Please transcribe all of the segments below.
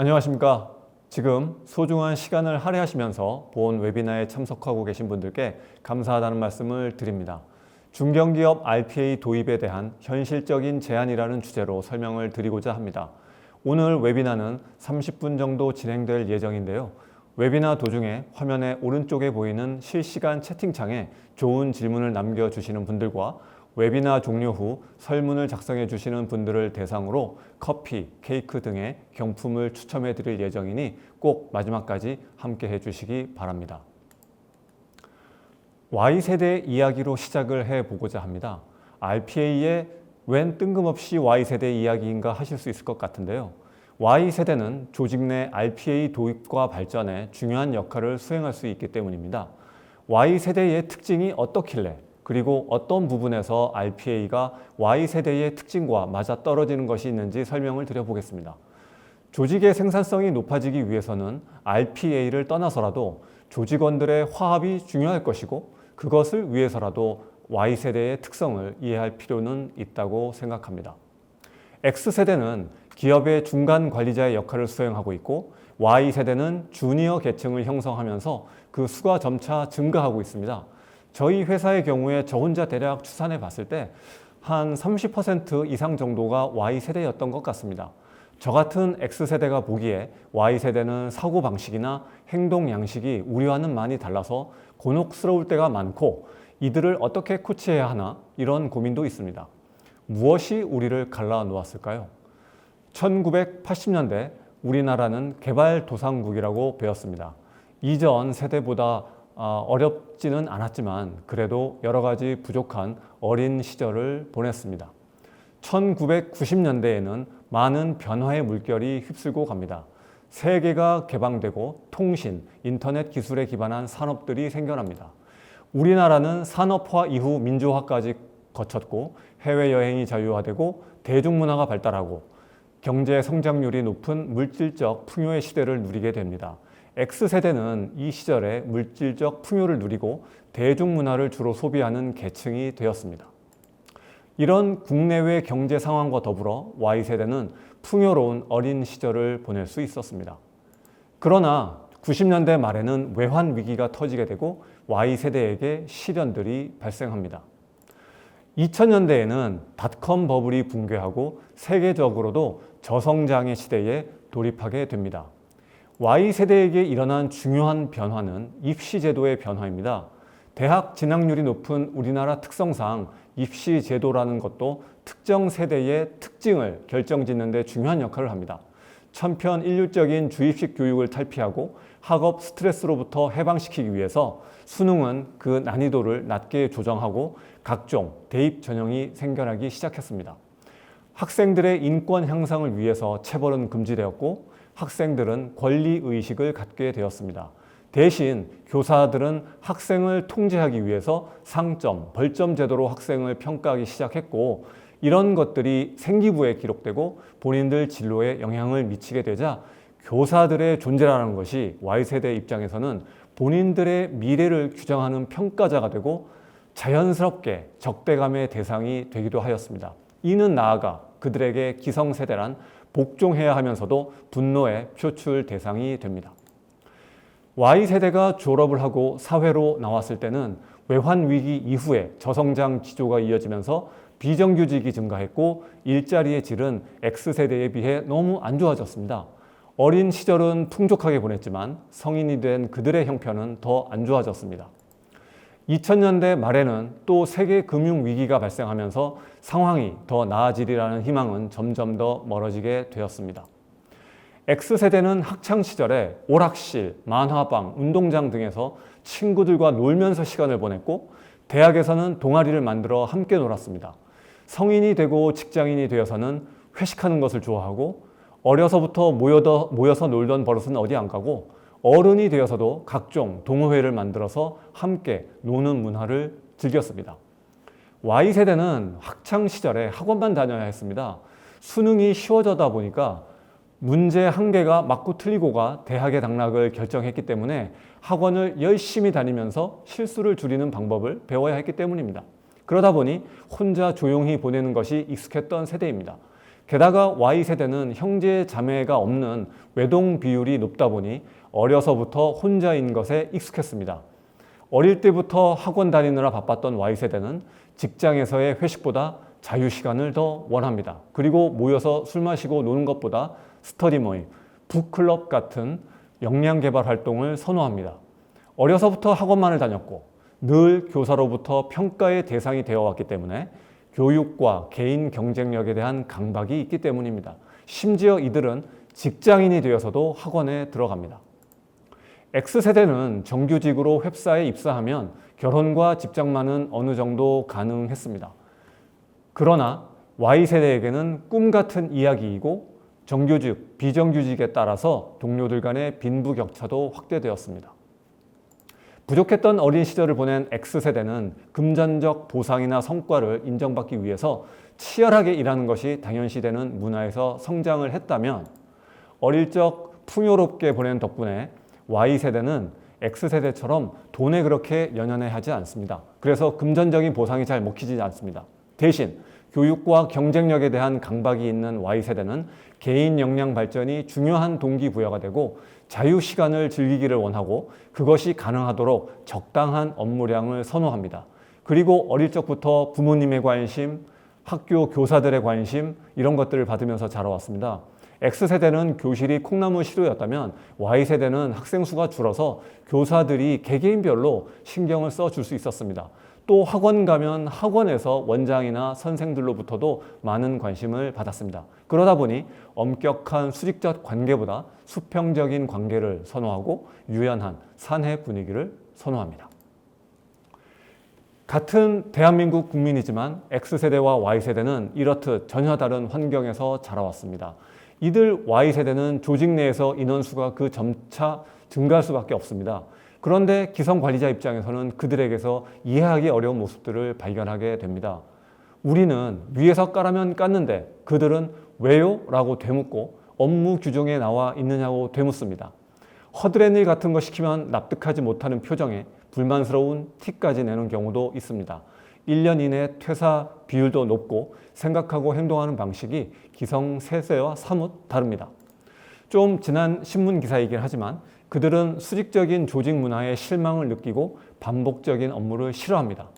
안녕하십니까. 지금 소중한 시간을 할애하시면서 본 웨비나에 참석하고 계신 분들께 감사하다는 말씀을 드립니다. 중견기업 RPA 도입에 대한 현실적인 제안이라는 주제로 설명을 드리고자 합니다. 오늘 웨비나는 30분 정도 진행될 예정인데요. 웨비나 도중에 화면의 오른쪽에 보이는 실시간 채팅창에 좋은 질문을 남겨주시는 분들과 웨비나 종료 후 설문을 작성해 주시는 분들을 대상으로 커피, 케이크 등의 경품을 추첨해 드릴 예정이니 꼭 마지막까지 함께 해 주시기 바랍니다. Y세대 이야기로 시작을 해보고자 합니다. RPA의 웬 뜬금없이 Y세대 이야기인가 하실 수 있을 것 같은데요. Y세대는 조직 내 RPA 도입과 발전에 중요한 역할을 수행할 수 있기 때문입니다. Y세대의 특징이 어떻길래 그리고 어떤 부분에서 RPA가 Y세대의 특징과 맞아떨어지는 것이 있는지 설명을 드려보겠습니다. 조직의 생산성이 높아지기 위해서는 RPA를 떠나서라도 조직원들의 화합이 중요할 것이고 그것을 위해서라도 Y세대의 특성을 이해할 필요는 있다고 생각합니다. X세대는 기업의 중간 관리자의 역할을 수행하고 있고 Y세대는 주니어 계층을 형성하면서 그 수가 점차 증가하고 있습니다. 저희 회사의 경우에 저 혼자 대략 추산해 봤을 때 한 30% 이상 정도가 Y세대였던 것 같습니다. 저 같은 X세대가 보기에 Y세대는 사고방식이나 행동 양식이 우리와는 많이 달라서 곤혹스러울 때가 많고 이들을 어떻게 코치해야 하나 이런 고민도 있습니다. 무엇이 우리를 갈라놓았을까요? 1980년대 우리나라는 개발도상국이라고 배웠습니다. 이전 세대보다 어렵지는 않았지만 그래도 여러 가지 부족한 어린 시절을 보냈습니다. 1990년대에는 많은 변화의 물결이 휩쓸고 갑니다. 세계가 개방되고 통신, 인터넷 기술에 기반한 산업들이 생겨납니다. 우리나라는 산업화 이후 민주화까지 거쳤고 해외여행이 자유화되고 대중문화가 발달하고 경제 성장률이 높은 물질적 풍요의 시대를 누리게 됩니다. X세대는 이 시절에 물질적 풍요를 누리고 대중문화를 주로 소비하는 계층이 되었습니다. 이런 국내외 경제 상황과 더불어 Y세대는 풍요로운 어린 시절을 보낼 수 있었습니다. 그러나 90년대 말에는 외환 위기가 터지게 되고 Y세대에게 시련들이 발생합니다. 2000년대에는 닷컴 버블이 붕괴하고 세계적으로도 저성장의 시대에 돌입하게 됩니다. Y세대에게 일어난 중요한 변화는 입시제도의 변화입니다. 대학 진학률이 높은 우리나라 특성상 입시제도라는 것도 특정 세대의 특징을 결정짓는 데 중요한 역할을 합니다. 천편일률적인 주입식 교육을 탈피하고 학업 스트레스로부터 해방시키기 위해서 수능은 그 난이도를 낮게 조정하고 각종 대입 전형이 생겨나기 시작했습니다. 학생들의 인권 향상을 위해서 체벌은 금지되었고 학생들은 권리의식을 갖게 되었습니다. 대신 교사들은 학생을 통제하기 위해서 상점, 벌점 제도로 학생을 평가하기 시작했고 이런 것들이 생기부에 기록되고 본인들 진로에 영향을 미치게 되자 교사들의 존재라는 것이 Y세대 입장에서는 본인들의 미래를 규정하는 평가자가 되고 자연스럽게 적대감의 대상이 되기도 하였습니다. 이는 나아가 그들에게 기성세대란 복종해야 하면서도 분노의 표출 대상이 됩니다. Y세대가 졸업을 하고 사회로 나왔을 때는 외환위기 이후에 저성장 기조가 이어지면서 비정규직이 증가했고 일자리의 질은 X세대에 비해 너무 안 좋아졌습니다. 어린 시절은 풍족하게 보냈지만 성인이 된 그들의 형편은 더 안 좋아졌습니다. 2000년대 말에는 또 세계 금융위기가 발생하면서 상황이 더 나아지리라는 희망은 점점 더 멀어지게 되었습니다. X세대는 학창시절에 오락실, 만화방, 운동장 등에서 친구들과 놀면서 시간을 보냈고 대학에서는 동아리를 만들어 함께 놀았습니다. 성인이 되고 직장인이 되어서는 회식하는 것을 좋아하고 어려서부터 모여서 놀던 버릇은 어디 안 가고 어른이 되어서도 각종 동호회를 만들어서 함께 노는 문화를 즐겼습니다. Y세대는 학창시절에 학원만 다녀야 했습니다. 수능이 쉬워져다 보니까 문제 한 개가 맞고 틀리고가 대학의 당락을 결정했기 때문에 학원을 열심히 다니면서 실수를 줄이는 방법을 배워야 했기 때문입니다. 그러다 보니 혼자 조용히 보내는 것이 익숙했던 세대입니다. 게다가 Y세대는 형제 자매가 없는 외동 비율이 높다 보니 어려서부터 혼자인 것에 익숙했습니다. 어릴 때부터 학원 다니느라 바빴던 Y세대는 직장에서의 회식보다 자유시간을 더 원합니다. 그리고 모여서 술 마시고 노는 것보다 스터디 모임, 북클럽 같은 역량개발 활동을 선호합니다. 어려서부터 학원만을 다녔고 늘 교사로부터 평가의 대상이 되어왔기 때문에 교육과 개인 경쟁력에 대한 강박이 있기 때문입니다. 심지어 이들은 직장인이 되어서도 학원에 들어갑니다. X세대는 정규직으로 회사에 입사하면 결혼과 직장만은 어느 정도 가능했습니다. 그러나 Y세대에게는 꿈 같은 이야기이고 정규직, 비정규직에 따라서 동료들 간의 빈부격차도 확대되었습니다. 부족했던 어린 시절을 보낸 X세대는 금전적 보상이나 성과를 인정받기 위해서 치열하게 일하는 것이 당연시되는 문화에서 성장을 했다면 어릴 적 풍요롭게 보낸 덕분에 Y세대는 X세대처럼 돈에 그렇게 연연해하지 않습니다. 그래서 금전적인 보상이 잘 먹히지 않습니다. 대신 교육과 경쟁력에 대한 강박이 있는 Y세대는 개인 역량 발전이 중요한 동기부여가 되고 자유시간을 즐기기를 원하고 그것이 가능하도록 적당한 업무량을 선호합니다. 그리고 어릴 적부터 부모님의 관심, 학교 교사들의 관심 이런 것들을 받으면서 자라왔습니다. X세대는 교실이 콩나물 시루였다면 Y세대는 학생 수가 줄어서 교사들이 개개인별로 신경을 써줄 수 있었습니다. 또 학원 가면 학원에서 원장이나 선생들로부터도 많은 관심을 받았습니다. 그러다 보니 엄격한 수직적 관계보다 수평적인 관계를 선호하고 유연한 사내 분위기를 선호합니다. 같은 대한민국 국민이지만 X세대와 Y세대는 이렇듯 전혀 다른 환경에서 자라왔습니다. 이들 Y세대는 조직 내에서 인원수가 그 점차 증가할 수밖에 없습니다. 그런데 기성관리자 입장에서는 그들에게서 이해하기 어려운 모습들을 발견하게 됩니다. 우리는 위에서 까라면 깠는데 그들은 왜요? 라고 되묻고 업무 규정에 나와 있느냐고 되묻습니다. 허드렛 일 같은 거 시키면 납득하지 못하는 표정에 불만스러운 티까지 내는 경우도 있습니다. 1년 이내 퇴사 비율도 높고 생각하고 행동하는 방식이 기성세대와 사뭇 다릅니다. 좀 지난 신문 기사이긴 하지만 그들은 수직적인 조직 문화에 실망을 느끼고 반복적인 업무를 싫어합니다.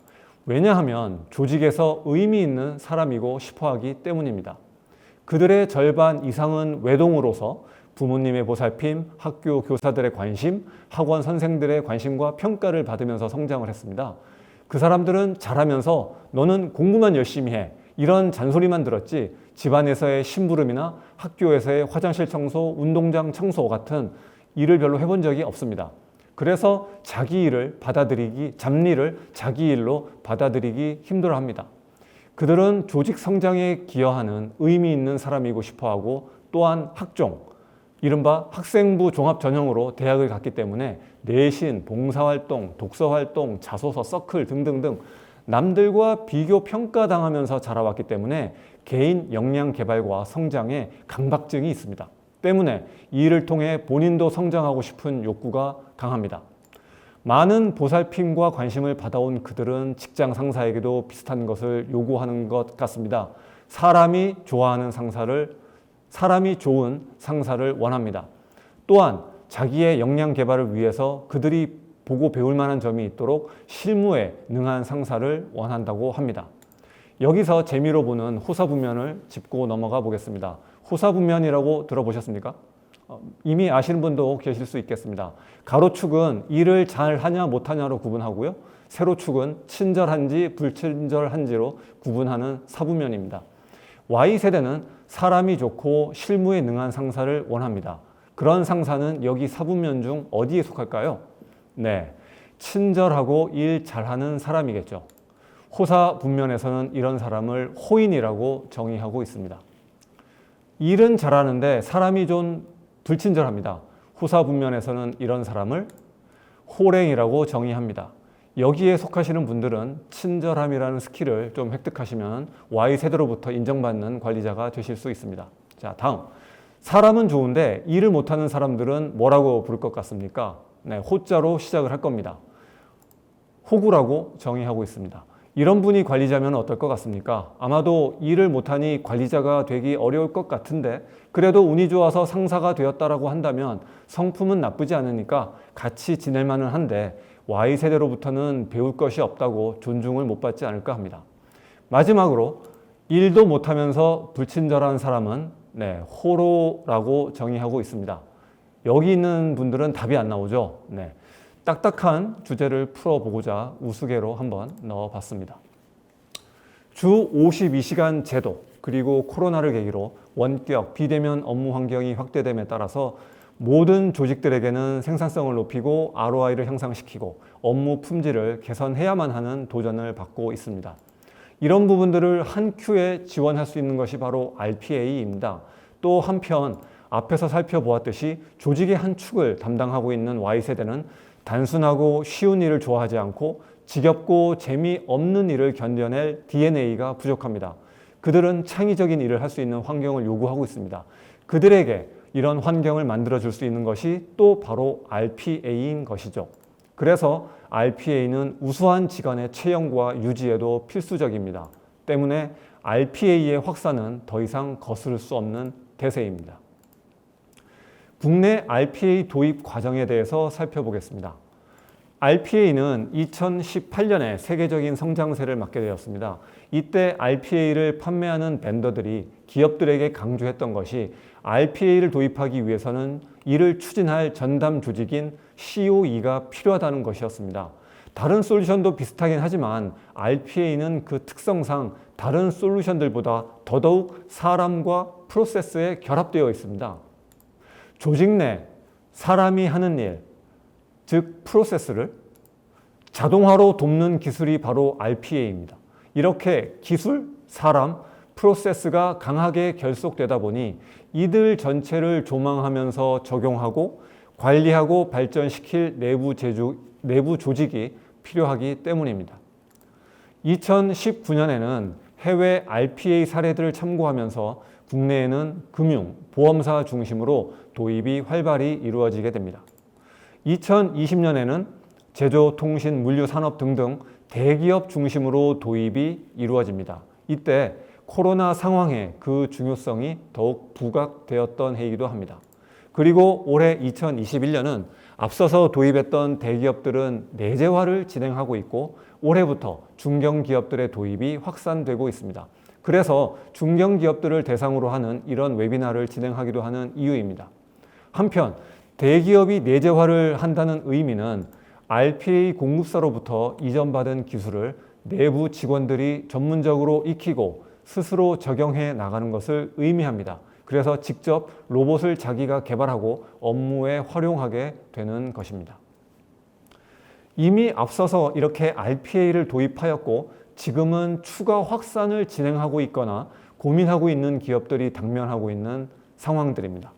왜냐하면 조직에서 의미 있는 사람이고 싶어하기 때문입니다. 그들의 절반 이상은 외동으로서 부모님의 보살핌, 학교 교사들의 관심, 학원 선생들의 관심과 평가를 받으면서 성장을 했습니다. 그 사람들은 자라면서 너는 공부만 열심히 해 이런 잔소리만 들었지 집안에서의 심부름이나 학교에서의 화장실 청소, 운동장 청소 같은 일을 별로 해본 적이 없습니다. 그래서 자기 일을 잡일을 자기 일로 받아들이기 힘들어합니다. 그들은 조직 성장에 기여하는 의미 있는 사람이고 싶어하고 또한 학종, 이른바 학생부 종합 전형으로 대학을 갔기 때문에 내신, 봉사활동, 독서활동, 자소서, 서클 등등등 남들과 비교 평가당하면서 자라왔기 때문에 개인 역량 개발과 성장에 강박증이 있습니다. 때문에 이 일을 통해 본인도 성장하고 싶은 욕구가 강합니다. 많은 보살핌과 관심을 받아온 그들은 직장 상사에게도 비슷한 것을 요구하는 것 같습니다. 사람이 좋은 상사를 원합니다. 또한 자기의 역량 개발을 위해서 그들이 보고 배울 만한 점이 있도록 실무에 능한 상사를 원한다고 합니다. 여기서 재미로 보는 호사분면을 짚고 넘어가 보겠습니다. 호사분면이라고 들어보셨습니까? 이미 아시는 분도 계실 수 있겠습니다. 가로축은 일을 잘 하냐 못하냐로 구분하고요. 세로축은 친절한지 불친절한지로 구분하는 사분면입니다. Y세대는 사람이 좋고 실무에 능한 상사를 원합니다. 그런 상사는 여기 사분면 중 어디에 속할까요? 네, 친절하고 일 잘하는 사람이겠죠. 호사분면에서는 이런 사람을 호인이라고 정의하고 있습니다. 일은 잘하는데 사람이 좀 불친절합니다. 호사분면에서는 이런 사람을 호랭이라고 정의합니다. 여기에 속하시는 분들은 친절함이라는 스킬을 좀 획득하시면 Y세대로부터 인정받는 관리자가 되실 수 있습니다. 자, 다음. 사람은 좋은데 일을 못하는 사람들은 뭐라고 부를 것 같습니까? 네, 호자로 시작을 할 겁니다. 호구라고 정의하고 있습니다. 이런 분이 관리자면 어떨 것 같습니까? 아마도 일을 못하니 관리자가 되기 어려울 것 같은데 그래도 운이 좋아서 상사가 되었다라고 한다면 성품은 나쁘지 않으니까 같이 지낼 만은 한데 Y세대로부터는 배울 것이 없다고 존중을 못 받지 않을까 합니다. 마지막으로 일도 못하면서 불친절한 사람은 호로라고 정의하고 있습니다. 여기 있는 분들은 답이 안 나오죠. 딱딱한 주제를 풀어보고자 우스개로 한번 넣어봤습니다. 주 52시간 제도 그리고 코로나를 계기로 원격 비대면 업무 환경이 확대됨에 따라서 모든 조직들에게는 생산성을 높이고 ROI를 향상시키고 업무 품질을 개선해야만 하는 도전을 받고 있습니다. 이런 부분들을 한 큐에 지원할 수 있는 것이 바로 RPA입니다. 또 한편 앞에서 살펴보았듯이 조직의 한 축을 담당하고 있는 Y세대는 단순하고 쉬운 일을 좋아하지 않고 지겹고 재미없는 일을 견뎌낼 DNA가 부족합니다. 그들은 창의적인 일을 할 수 있는 환경을 요구하고 있습니다. 그들에게 이런 환경을 만들어줄 수 있는 것이 또 바로 RPA인 것이죠. 그래서 RPA는 우수한 직원의 채용과 유지에도 필수적입니다. 때문에 RPA의 확산은 더 이상 거스를 수 없는 대세입니다. 국내 RPA 도입 과정에 대해서 살펴보겠습니다. RPA는 2018년에 세계적인 성장세를 맞게 되었습니다. 이때 RPA를 판매하는 벤더들이 기업들에게 강조했던 것이 RPA를 도입하기 위해서는 이를 추진할 전담 조직인 COE가 필요하다는 것이었습니다. 다른 솔루션도 비슷하긴 하지만 RPA는 그 특성상 다른 솔루션들보다 더더욱 사람과 프로세스에 결합되어 있습니다. 조직 내 사람이 하는 일, 즉 프로세스를 자동화로 돕는 기술이 바로 RPA입니다. 이렇게 기술, 사람, 프로세스가 강하게 결속되다 보니 이들 전체를 조망하면서 적용하고 관리하고 발전시킬 내부 조직이 필요하기 때문입니다. 2019년에는 해외 RPA 사례들을 참고하면서 국내에는 금융, 보험사 중심으로 도입이 활발히 이루어지게 됩니다. 2020년에는 제조, 통신, 물류 산업 등등 대기업 중심으로 도입이 이루어집니다. 이때 코로나 상황에 그 중요성이 더욱 부각되었던 해이기도 합니다. 그리고 올해 2021년은 앞서서 도입했던 대기업들은 내재화를 진행하고 있고 올해부터 중견기업들의 도입이 확산되고 있습니다. 그래서 중견기업들을 대상으로 하는 이런 웨비나를 진행하기도 하는 이유입니다. 한편 대기업이 내재화를 한다는 의미는 RPA 공급사로부터 이전받은 기술을 내부 직원들이 전문적으로 익히고 스스로 적용해 나가는 것을 의미합니다. 그래서 직접 로봇을 자기가 개발하고 업무에 활용하게 되는 것입니다. 이미 앞서서 이렇게 RPA를 도입하였고 지금은 추가 확산을 진행하고 있거나 고민하고 있는 기업들이 당면하고 있는 상황들입니다.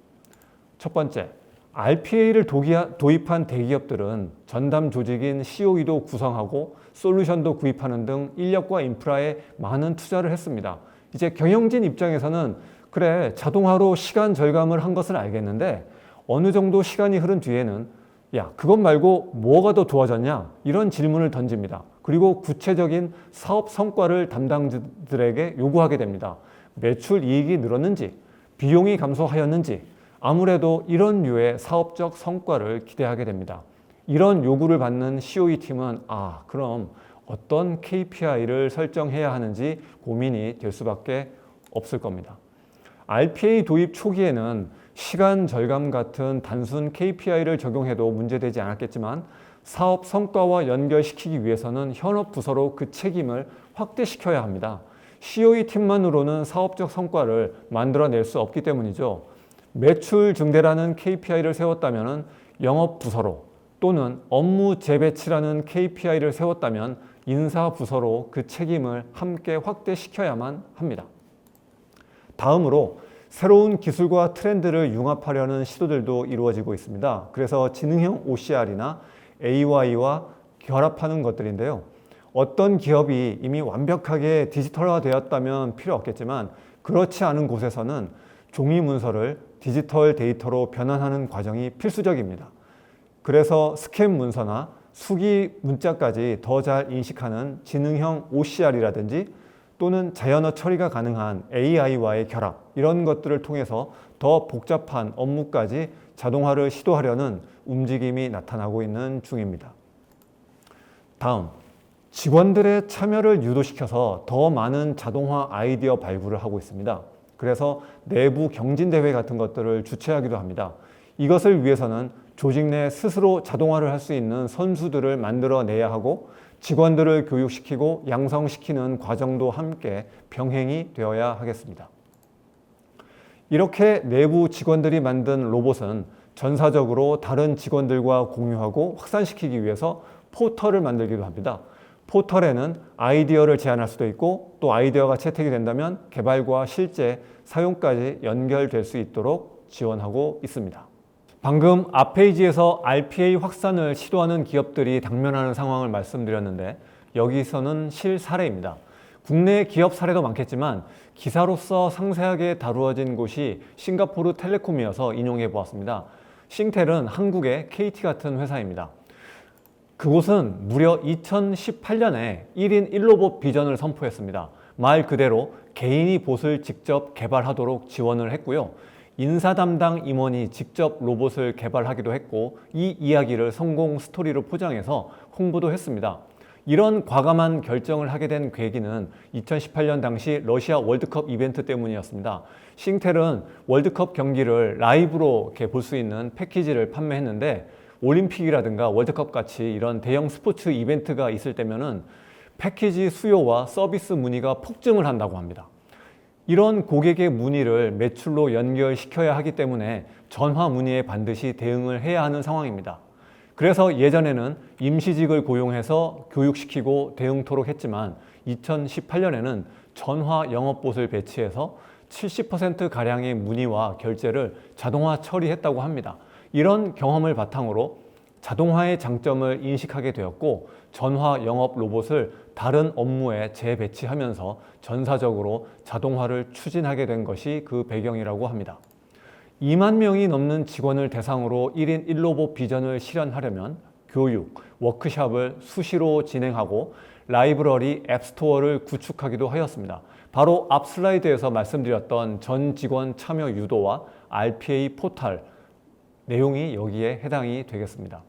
첫 번째, RPA를 도입한 대기업들은 전담 조직인 COE도 구성하고 솔루션도 구입하는 등 인력과 인프라에 많은 투자를 했습니다. 이제 경영진 입장에서는 그래, 자동화로 시간 절감을 한 것은 알겠는데 어느 정도 시간이 흐른 뒤에는 야, 그것 말고 뭐가 더 좋아졌냐? 이런 질문을 던집니다. 그리고 구체적인 사업 성과를 담당자들에게 요구하게 됩니다. 매출 이익이 늘었는지, 비용이 감소하였는지, 아무래도 이런 류의 사업적 성과를 기대하게 됩니다. 이런 요구를 받는 COE 팀은 그럼 어떤 KPI를 설정해야 하는지 고민이 될 수밖에 없을 겁니다. RPA 도입 초기에는 시간 절감 같은 단순 KPI를 적용해도 문제되지 않았겠지만 사업 성과와 연결시키기 위해서는 현업 부서로 그 책임을 확대시켜야 합니다. COE 팀만으로는 사업적 성과를 만들어낼 수 없기 때문이죠. 매출 증대라는 KPI를 세웠다면 영업 부서로 또는 업무 재배치라는 KPI를 세웠다면 인사 부서로 그 책임을 함께 확대시켜야만 합니다. 다음으로 새로운 기술과 트렌드를 융합하려는 시도들도 이루어지고 있습니다. 그래서 지능형 OCR이나 AI와 결합하는 것들인데요. 어떤 기업이 이미 완벽하게 디지털화되었다면 필요 없겠지만 그렇지 않은 곳에서는 종이 문서를 디지털 데이터로 변환하는 과정이 필수적입니다. 그래서 스캔 문서나 수기 문자까지 더 잘 인식하는 지능형 OCR이라든지 또는 자연어 처리가 가능한 AI와의 결합, 이런 것들을 통해서 더 복잡한 업무까지 자동화를 시도하려는 움직임이 나타나고 있는 중입니다. 다음, 직원들의 참여를 유도시켜서 더 많은 자동화 아이디어 발굴을 하고 있습니다. 그래서 내부 경진대회 같은 것들을 주최하기도 합니다. 이것을 위해서는 조직 내 스스로 자동화를 할 수 있는 선수들을 만들어내야 하고 직원들을 교육시키고 양성시키는 과정도 함께 병행이 되어야 하겠습니다. 이렇게 내부 직원들이 만든 로봇은 전사적으로 다른 직원들과 공유하고 확산시키기 위해서 포털을 만들기도 합니다. 포털에는 아이디어를 제안할 수도 있고 또 아이디어가 채택이 된다면 개발과 실제 사용까지 연결될 수 있도록 지원하고 있습니다. 방금 앞 페이지에서 RPA 확산을 시도하는 기업들이 당면하는 상황을 말씀드렸는데 여기서는 실사례입니다. 국내 기업 사례도 많겠지만 기사로서 상세하게 다루어진 곳이 싱가포르 텔레콤이어서 인용해 보았습니다. 싱텔은 한국의 KT 같은 회사입니다. 그곳은 무려 2018년에 1인 1로봇 비전을 선포했습니다. 말 그대로 개인이 봇을 직접 개발하도록 지원을 했고요. 인사 담당 임원이 직접 로봇을 개발하기도 했고 이 이야기를 성공 스토리로 포장해서 홍보도 했습니다. 이런 과감한 결정을 하게 된 계기는 2018년 당시 러시아 월드컵 이벤트 때문이었습니다. 싱텔은 월드컵 경기를 라이브로 볼 수 있는 패키지를 판매했는데 올림픽이라든가 월드컵 같이 이런 대형 스포츠 이벤트가 있을 때면은 패키지 수요와 서비스 문의가 폭증을 한다고 합니다. 이런 고객의 문의를 매출로 연결시켜야 하기 때문에 전화 문의에 반드시 대응을 해야 하는 상황입니다. 그래서 예전에는 임시직을 고용해서 교육시키고 대응토록 했지만 2018년에는 전화 영업봇을 배치해서 70%가량의 문의와 결제를 자동화 처리했다고 합니다. 이런 경험을 바탕으로 자동화의 장점을 인식하게 되었고 전화 영업 로봇을 다른 업무에 재배치하면서 전사적으로 자동화를 추진하게 된 것이 그 배경이라고 합니다. 2만 명이 넘는 직원을 대상으로 1인 1로봇 비전을 실현하려면 교육, 워크숍을 수시로 진행하고 라이브러리 앱스토어를 구축하기도 하였습니다. 바로 앞 슬라이드에서 말씀드렸던 전 직원 참여 유도와 RPA 포털 내용이 여기에 해당이 되겠습니다.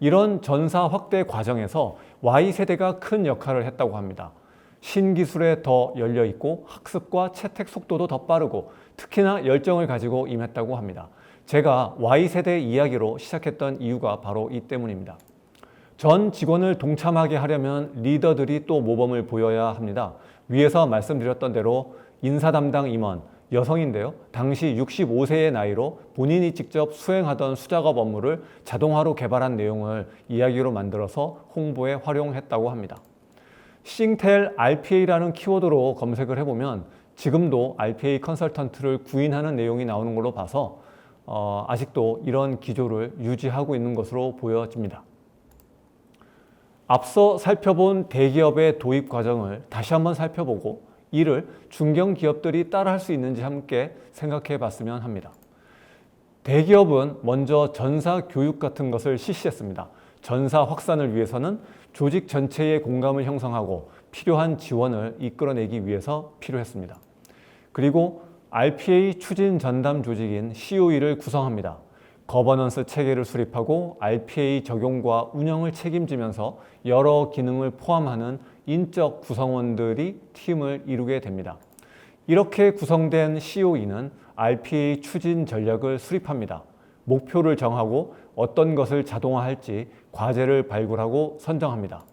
이런 전사 확대 과정에서 Y세대가 큰 역할을 했다고 합니다. 신기술에 더 열려있고 학습과 채택 속도도 더 빠르고 특히나 열정을 가지고 임했다고 합니다. 제가 Y세대 이야기로 시작했던 이유가 바로 이 때문입니다. 전 직원을 동참하게 하려면 리더들이 또 모범을 보여야 합니다. 위에서 말씀드렸던 대로 인사 담당 임원, 여성인데요. 당시 65세의 나이로 본인이 직접 수행하던 수작업 업무를 자동화로 개발한 내용을 이야기로 만들어서 홍보에 활용했다고 합니다. 싱텔 RPA라는 키워드로 검색을 해보면 지금도 RPA 컨설턴트를 구인하는 내용이 나오는 걸로 봐서 아직도 이런 기조를 유지하고 있는 것으로 보여집니다. 앞서 살펴본 대기업의 도입 과정을 다시 한번 살펴보고 이를 중견기업들이 따라할 수 있는지 함께 생각해 봤으면 합니다. 대기업은 먼저 전사 교육 같은 것을 실시했습니다. 전사 확산을 위해서는 조직 전체의 공감을 형성하고 필요한 지원을 이끌어내기 위해서 필요했습니다. 그리고 RPA 추진 전담 조직인 COE를 구성합니다. 거버넌스 체계를 수립하고 RPA 적용과 운영을 책임지면서 여러 기능을 포함하는 인적 구성원들이 팀을 이루게 됩니다. 이렇게 구성된 COE는 RPA 추진 전략을 수립합니다. 목표를 정하고 어떤 것을 자동화할지 과제를 발굴하고 선정합니다.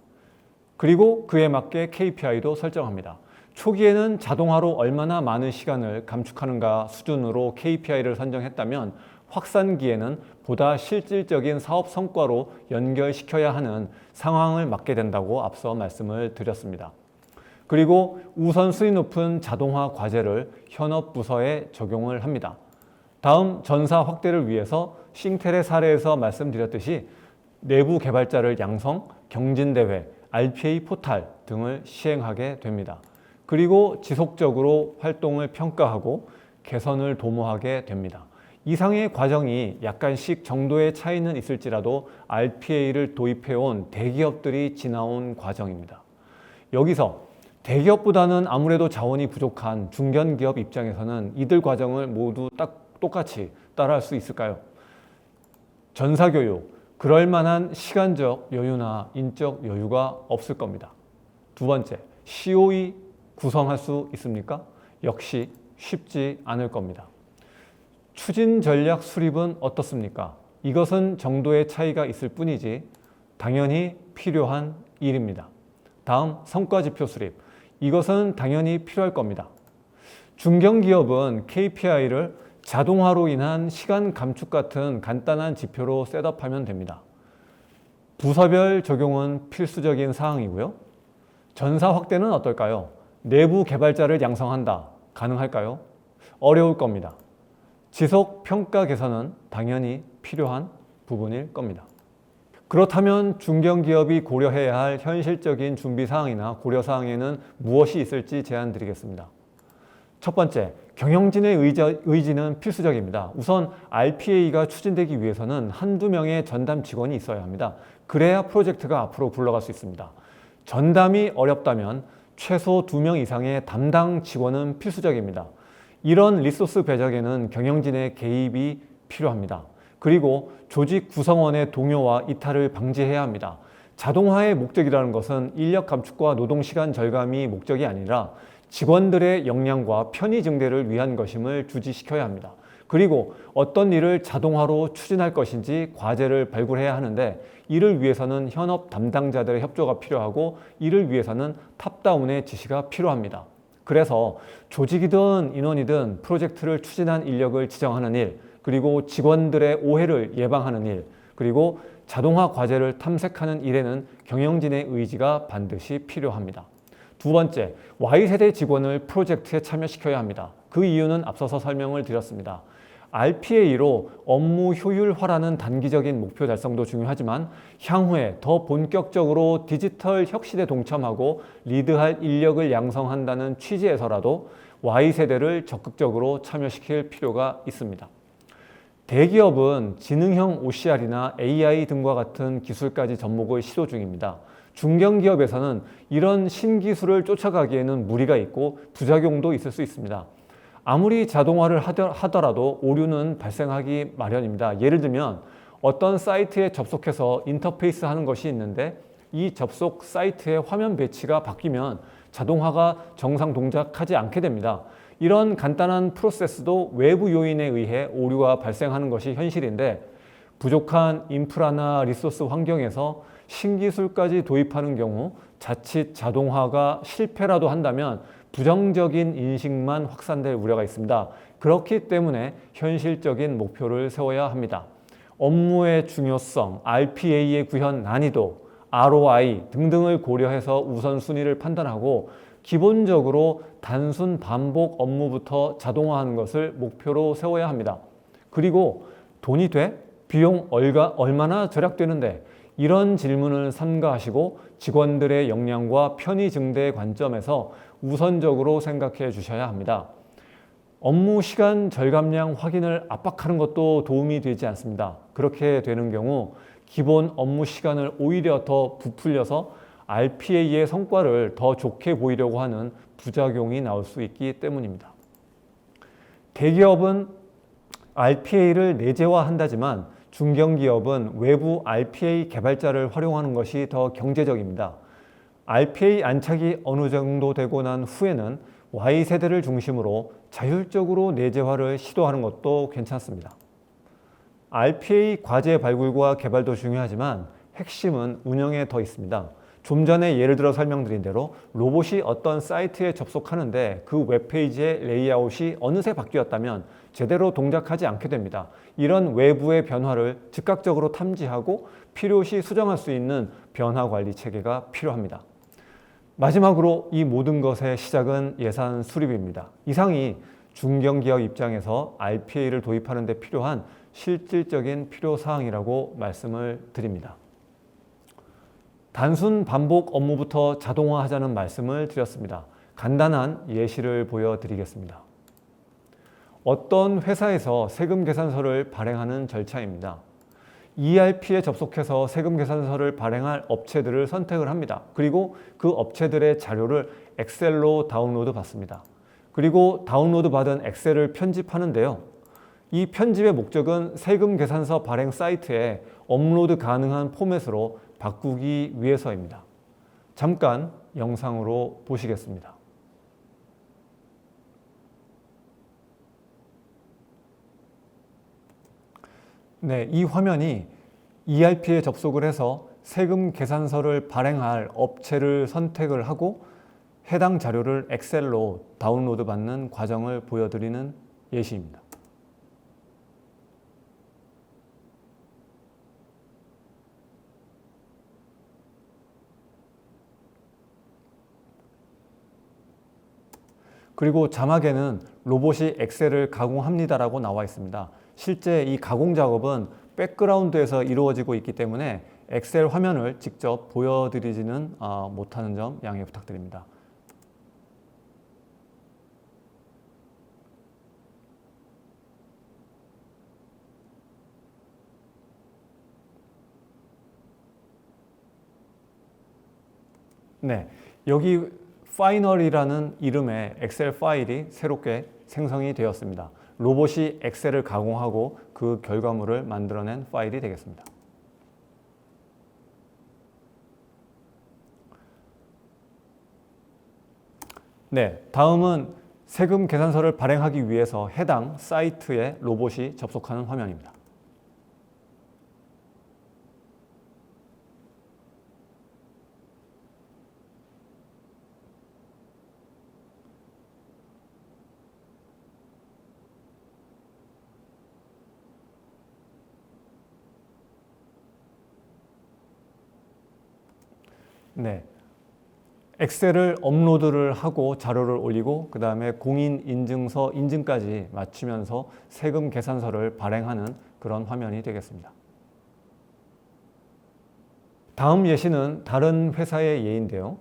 그리고 그에 맞게 KPI도 설정합니다. 초기에는 자동화로 얼마나 많은 시간을 감축하는가 수준으로 KPI를 선정했다면 확산기에는 보다 실질적인 사업 성과로 연결시켜야 하는 상황을 맞게 된다고 앞서 말씀을 드렸습니다. 그리고 우선순위 높은 자동화 과제를 현업 부서에 적용을 합니다. 다음 전사 확대를 위해서 싱텔의 사례에서 말씀드렸듯이 내부 개발자를 양성, 경진대회, RPA 포탈 등을 시행하게 됩니다. 그리고 지속적으로 활동을 평가하고 개선을 도모하게 됩니다. 이상의 과정이 약간씩 정도의 차이는 있을지라도 RPA를 도입해온 대기업들이 지나온 과정입니다. 여기서 대기업보다는 아무래도 자원이 부족한 중견기업 입장에서는 이들 과정을 모두 똑같이 따라할 수 있을까요? 전사교육, 그럴 만한 시간적 여유나 인적 여유가 없을 겁니다. 두 번째, COE 구성할 수 있습니까? 역시 쉽지 않을 겁니다. 추진 전략 수립은 어떻습니까? 이것은 정도의 차이가 있을 뿐이지 당연히 필요한 일입니다. 다음, 성과지표 수립. 이것은 당연히 필요할 겁니다. 중견기업은 KPI를 자동화로 인한 시간 감축 같은 간단한 지표로 셋업하면 됩니다. 부서별 적용은 필수적인 사항이고요. 전사 확대는 어떨까요? 내부 개발자를 양성한다. 가능할까요? 어려울 겁니다. 지속 평가 개선은 당연히 필요한 부분일 겁니다. 그렇다면 중견기업이 고려해야 할 현실적인 준비사항이나 고려사항에는 무엇이 있을지 제안 드리겠습니다. 첫 번째, 경영진의 의지는 필수적입니다. 우선 RPA가 추진되기 위해서는 한두 명의 전담 직원이 있어야 합니다. 그래야 프로젝트가 앞으로 굴러갈 수 있습니다. 전담이 어렵다면 최소 2명 이상의 담당 직원은 필수적입니다. 이런 리소스 배정에는 경영진의 개입이 필요합니다. 그리고 조직 구성원의 동요와 이탈을 방지해야 합니다. 자동화의 목적이라는 것은 인력 감축과 노동시간 절감이 목적이 아니라 직원들의 역량과 편의 증대를 위한 것임을 주지시켜야 합니다. 그리고 어떤 일을 자동화로 추진할 것인지 과제를 발굴해야 하는데 이를 위해서는 현업 담당자들의 협조가 필요하고 이를 위해서는 탑다운의 지시가 필요합니다. 그래서 조직이든 인원이든 프로젝트를 추진한 인력을 지정하는 일, 그리고 직원들의 오해를 예방하는 일, 그리고 자동화 과제를 탐색하는 일에는 경영진의 의지가 반드시 필요합니다. 두 번째, Y세대 직원을 프로젝트에 참여시켜야 합니다. 그 이유는 앞서서 설명을 드렸습니다. RPA로 업무 효율화라는 단기적인 목표 달성도 중요하지만 향후에 더 본격적으로 디지털 혁신에 동참하고 리드할 인력을 양성한다는 취지에서라도 Y세대를 적극적으로 참여시킬 필요가 있습니다. 대기업은 지능형 OCR이나 AI 등과 같은 기술까지 접목을 시도 중입니다. 중견기업에서는 이런 신기술을 쫓아가기에는 무리가 있고 부작용도 있을 수 있습니다. 아무리 자동화를 하더라도 오류는 발생하기 마련입니다. 예를 들면 어떤 사이트에 접속해서 인터페이스 하는 것이 있는데 이 접속 사이트의 화면 배치가 바뀌면 자동화가 정상 동작하지 않게 됩니다. 이런 간단한 프로세스도 외부 요인에 의해 오류가 발생하는 것이 현실인데 부족한 인프라나 리소스 환경에서 신기술까지 도입하는 경우 자칫 자동화가 실패라도 한다면 부정적인 인식만 확산될 우려가 있습니다. 그렇기 때문에 현실적인 목표를 세워야 합니다. 업무의 중요성, RPA의 구현 난이도, ROI 등등을 고려해서 우선순위를 판단하고 기본적으로 단순 반복 업무부터 자동화하는 것을 목표로 세워야 합니다. 그리고 돈이 돼? 비용 얼마나 절약되는데? 이런 질문을 삼가하시고 직원들의 역량과 편의 증대의 관점에서 우선적으로 생각해 주셔야 합니다. 업무 시간 절감량 확인을 압박하는 것도 도움이 되지 않습니다. 그렇게 되는 경우 기본 업무 시간을 오히려 더 부풀려서 RPA의 성과를 더 좋게 보이려고 하는 부작용이 나올 수 있기 때문입니다. 대기업은 RPA를 내재화한다지만 중견기업은 외부 RPA 개발자를 활용하는 것이 더 경제적입니다. RPA 안착이 어느 정도 되고 난 후에는 Y세대를 중심으로 자율적으로 내재화를 시도하는 것도 괜찮습니다. RPA 과제 발굴과 개발도 중요하지만 핵심은 운영에 더 있습니다. 좀 전에 예를 들어 설명드린 대로 로봇이 어떤 사이트에 접속하는데 그 웹페이지의 레이아웃이 어느새 바뀌었다면 제대로 동작하지 않게 됩니다. 이런 외부의 변화를 즉각적으로 탐지하고 필요시 수정할 수 있는 변화 관리 체계가 필요합니다. 마지막으로 이 모든 것의 시작은 예산 수립입니다. 이상이 중견기업 입장에서 RPA를 도입하는 데 필요한 실질적인 필요사항이라고 말씀을 드립니다. 단순 반복 업무부터 자동화하자는 말씀을 드렸습니다. 간단한 예시를 보여드리겠습니다. 어떤 회사에서 세금 계산서를 발행하는 절차입니다. ERP에 접속해서 세금 계산서를 발행할 업체들을 선택을 합니다. 그리고 그 업체들의 자료를 엑셀로 다운로드 받습니다. 그리고 다운로드 받은 엑셀을 편집하는데요. 이 편집의 목적은 세금 계산서 발행 사이트에 업로드 가능한 포맷으로 바꾸기 위해서입니다. 잠깐 영상으로 보시겠습니다. 네, 이 화면이 ERP에 접속을 해서 세금 계산서를 발행할 업체를 선택을 하고 해당 자료를 엑셀로 다운로드 받는 과정을 보여드리는 예시입니다. 그리고 자막에는 로봇이 엑셀을 가공합니다라고 나와 있습니다. 실제 이 가공 작업은 백그라운드에서 이루어지고 있기 때문에 엑셀 화면을 직접 보여드리지는 못하는 점 양해 부탁드립니다. 네, 여기 파이널이라는 이름의 엑셀 파일이 새롭게 생성이 되었습니다. 로봇이 엑셀을 가공하고 그 결과물을 만들어낸 파일이 되겠습니다. 네, 다음은 세금 계산서를 발행하기 위해서 해당 사이트에 로봇이 접속하는 화면입니다. 네, 엑셀을 업로드를 하고 자료를 올리고 그 다음에 공인인증서 인증까지 마치면서 세금 계산서를 발행하는 그런 화면이 되겠습니다. 다음 예시는 다른 회사의 예인데요.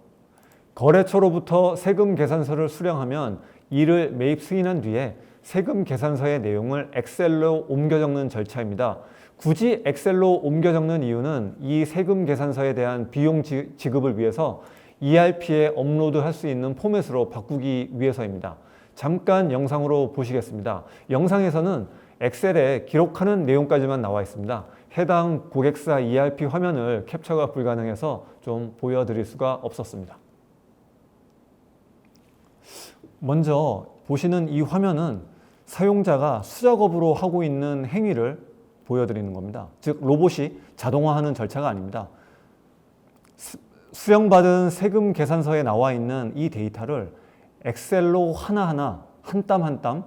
거래처로부터 세금 계산서를 수령하면 이를 매입 승인한 뒤에 세금 계산서의 내용을 엑셀로 옮겨 적는 절차입니다. 굳이 엑셀로 옮겨 적는 이유는 이 세금 계산서에 대한 비용 지급을 위해서 ERP에 업로드할 수 있는 포맷으로 바꾸기 위해서입니다. 잠깐 영상으로 보시겠습니다. 영상에서는 엑셀에 기록하는 내용까지만 나와 있습니다. 해당 고객사 ERP 화면을 캡처가 불가능해서 좀 보여드릴 수가 없었습니다. 먼저 보시는 이 화면은 사용자가 수작업으로 하고 있는 행위를 보여드리는 겁니다. 즉 로봇이 자동화하는 절차가 아닙니다. 수령받은 세금 계산서에 나와 있는 이 데이터를 엑셀로 하나하나 한 땀 한 땀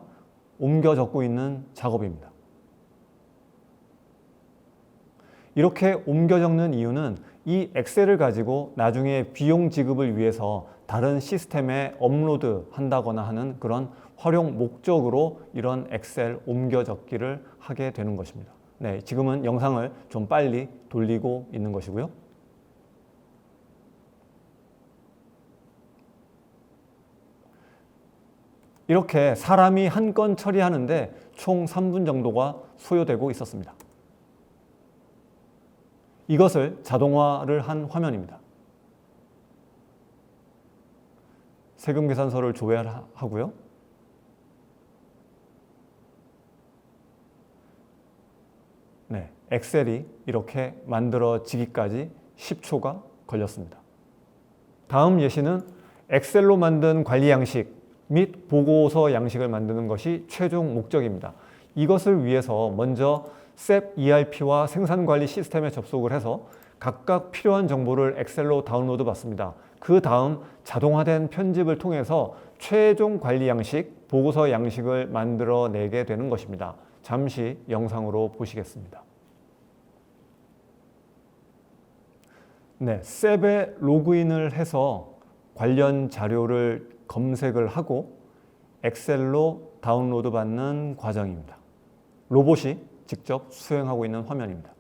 옮겨 적고 있는 작업입니다. 이렇게 옮겨 적는 이유는 이 엑셀을 가지고 나중에 비용 지급을 위해서 다른 시스템에 업로드 한다거나 하는 그런 활용 목적으로 이런 엑셀 옮겨 적기를 하게 되는 것입니다. 네, 지금은 영상을 좀 빨리 돌리고 있는 것이고요. 이렇게 사람이 한 건 처리하는데 총 3분 정도가 소요되고 있었습니다. 이것을 자동화를 한 화면입니다. 세금 계산서를 조회하고요. 네, 엑셀이 이렇게 만들어지기까지 10초가 걸렸습니다. 다음 예시는 엑셀로 만든 관리 양식 및 보고서 양식을 만드는 것이 최종 목적입니다. 이것을 위해서 먼저 SAP ERP와 생산관리 시스템에 접속을 해서 각각 필요한 정보를 엑셀로 다운로드 받습니다. 그 다음 자동화된 편집을 통해서 최종 관리 양식, 보고서 양식을 만들어내게 되는 것입니다. 잠시 영상으로 보시겠습니다. 네, SAP에 로그인을 해서 관련 자료를 검색을 하고 엑셀로 다운로드 받는 과정입니다. 로봇이 직접 수행하고 있는 화면입니다.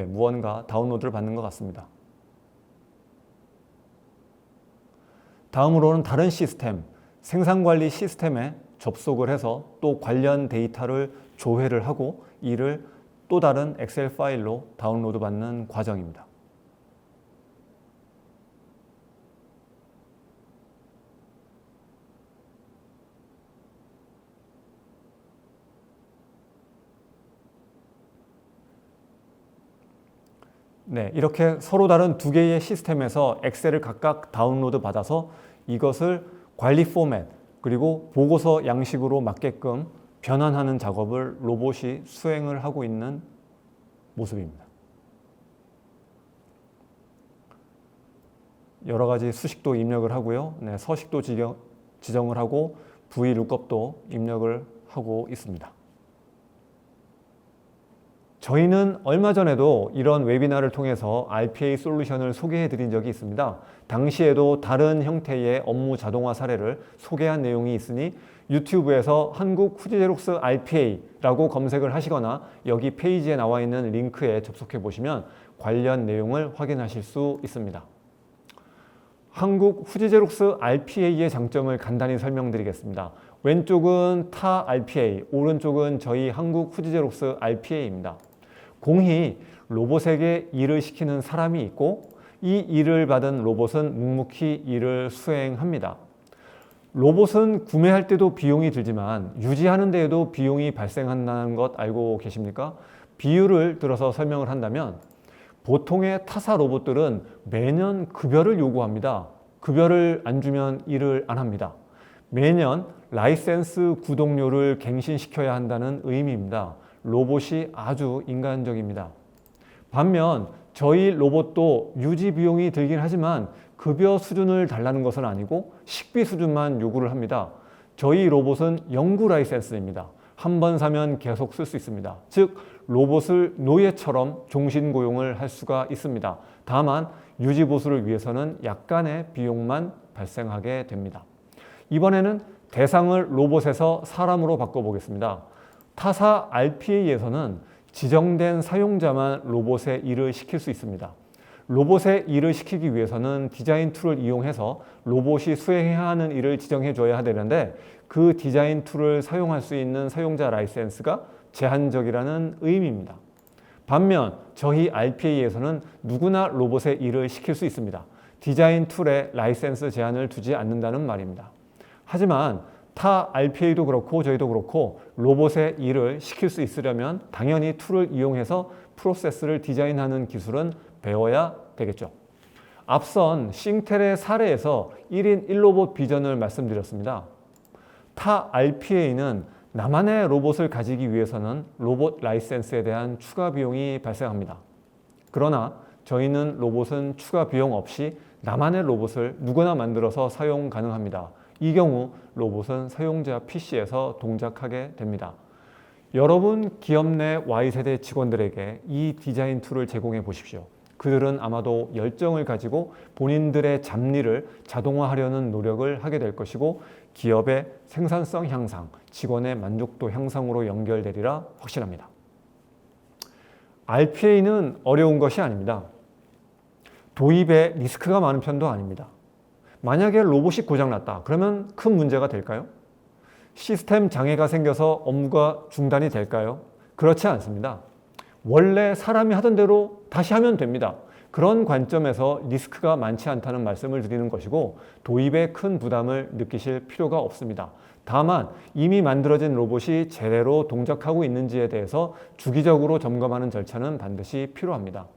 무언가 다운로드를 받는 것 같습니다. 다음으로는 다른 시스템, 생산관리 시스템에 접속을 해서 또 관련 데이터를 조회를 하고 이를 또 다른 엑셀 파일로 다운로드 받는 과정입니다. 이렇게 서로 다른 두 개의 시스템에서 엑셀을 각각 다운로드 받아서 이것을 관리 포맷 그리고 보고서 양식으로 맞게끔 변환하는 작업을 로봇이 수행을 하고 있는 모습입니다. 여러 가지 수식도 입력을 하고요. 서식도 지정을 하고 VLOOKUP도 입력을 하고 있습니다. 저희는 얼마 전에도 이런 웨비나를 통해서 RPA 솔루션을 소개해 드린 적이 있습니다. 당시에도 다른 형태의 업무 자동화 사례를 소개한 내용이 있으니 유튜브에서 한국 후지제록스 RPA라고 검색을 하시거나 여기 페이지에 나와 있는 링크에 접속해 보시면 관련 내용을 확인하실 수 있습니다. 한국 후지제록스 RPA의 장점을 간단히 설명드리겠습니다. 왼쪽은 타 RPA, 오른쪽은 저희 한국 후지제록스 RPA입니다. 공히 로봇에게 일을 시키는 사람이 있고 이 일을 받은 로봇은 묵묵히 일을 수행합니다. 로봇은 구매할 때도 비용이 들지만 유지하는 데에도 비용이 발생한다는 것 알고 계십니까? 비유를 들어서 설명을 한다면 보통의 타사 로봇들은 매년 급여를 요구합니다. 급여를 안 주면 일을 안 합니다. 매년 라이센스 구독료를 갱신시켜야 한다는 의미입니다. 로봇이 아주 인간적입니다. 반면 저희 로봇도 유지 비용이 들긴 하지만 급여 수준을 달라는 것은 아니고 식비 수준만 요구를 합니다. 저희 로봇은 영구 라이센스입니다. 한 번 사면 계속 쓸 수 있습니다. 즉 로봇을 노예처럼 종신 고용을 할 수가 있습니다. 다만 유지 보수를 위해서는 약간의 비용만 발생하게 됩니다. 이번에는 대상을 로봇에서 사람으로 바꿔보겠습니다. 타사 RPA에서는 지정된 사용자만 로봇의 일을 시킬 수 있습니다. 로봇의 일을 시키기 위해서는 디자인 툴을 이용해서 로봇이 수행해야 하는 일을 지정해 줘야 되는데 그 디자인 툴을 사용할 수 있는 사용자 라이센스가 제한적이라는 의미입니다. 반면 저희 RPA에서는 누구나 로봇의 일을 시킬 수 있습니다. 디자인 툴에 라이센스 제한을 두지 않는다는 말입니다. 하지만 타 RPA도 그렇고 저희도 그렇고 로봇의 일을 시킬 수 있으려면 당연히 툴을 이용해서 프로세스를 디자인하는 기술은 배워야 되겠죠. 앞선 싱텔의 사례에서 1인 1로봇 비전을 말씀드렸습니다. 타 RPA는 나만의 로봇을 가지기 위해서는 로봇 라이센스에 대한 추가 비용이 발생합니다. 그러나 저희는 로봇은 추가 비용 없이 나만의 로봇을 누구나 만들어서 사용 가능합니다. 이 경우 로봇은 사용자 PC에서 동작하게 됩니다. 여러분 기업 내 Y세대 직원들에게 이 디자인 툴을 제공해 보십시오. 그들은 아마도 열정을 가지고 본인들의 잡일을 자동화하려는 노력을 하게 될 것이고 기업의 생산성 향상, 직원의 만족도 향상으로 연결되리라 확신합니다. RPA는 어려운 것이 아닙니다. 도입에 리스크가 많은 편도 아닙니다. 만약에 로봇이 고장났다. 그러면 큰 문제가 될까요? 시스템 장애가 생겨서 업무가 중단이 될까요? 그렇지 않습니다. 원래 사람이 하던 대로 다시 하면 됩니다. 그런 관점에서 리스크가 많지 않다는 말씀을 드리는 것이고 도입에 큰 부담을 느끼실 필요가 없습니다. 다만 이미 만들어진 로봇이 제대로 동작하고 있는지에 대해서 주기적으로 점검하는 절차는 반드시 필요합니다.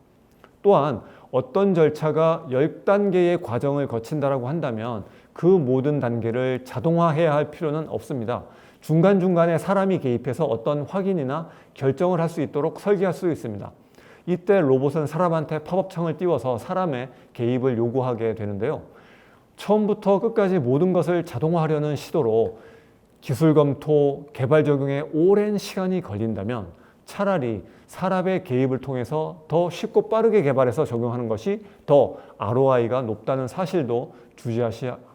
또한 어떤 절차가 10단계의 과정을 거친다라고 한다면 그 모든 단계를 자동화해야 할 필요는 없습니다. 중간중간에 사람이 개입해서 어떤 확인이나 결정을 할 수 있도록 설계할 수 있습니다. 이때 로봇은 사람한테 팝업창을 띄워서 사람의 개입을 요구하게 되는데요. 처음부터 끝까지 모든 것을 자동화하려는 시도로 기술 검토, 개발 적용에 오랜 시간이 걸린다면 차라리 사람의 개입을 통해서 더 쉽고 빠르게 개발해서 적용하는 것이 더 ROI가 높다는 사실도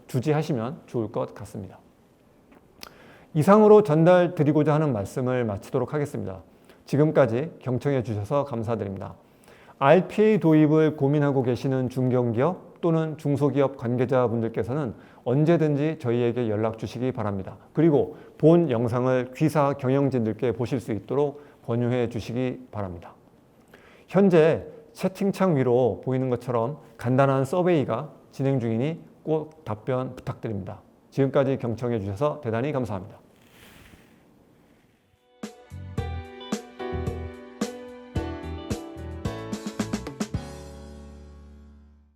주지하시면 좋을 것 같습니다. 이상으로 전달드리고자 하는 말씀을 마치도록 하겠습니다. 지금까지 경청해 주셔서 감사드립니다. RPA 도입을 고민하고 계시는 중견기업 또는 중소기업 관계자분들께서는 언제든지 저희에게 연락 주시기 바랍니다. 그리고 본 영상을 귀사 경영진들께 보실 수 있도록 권유해 주시기 바랍니다. 현재 채팅창 위로 보이는 것처럼 간단한 서베이가 진행 중이니 꼭 답변 부탁드립니다. 지금까지 경청해 주셔서 대단히 감사합니다.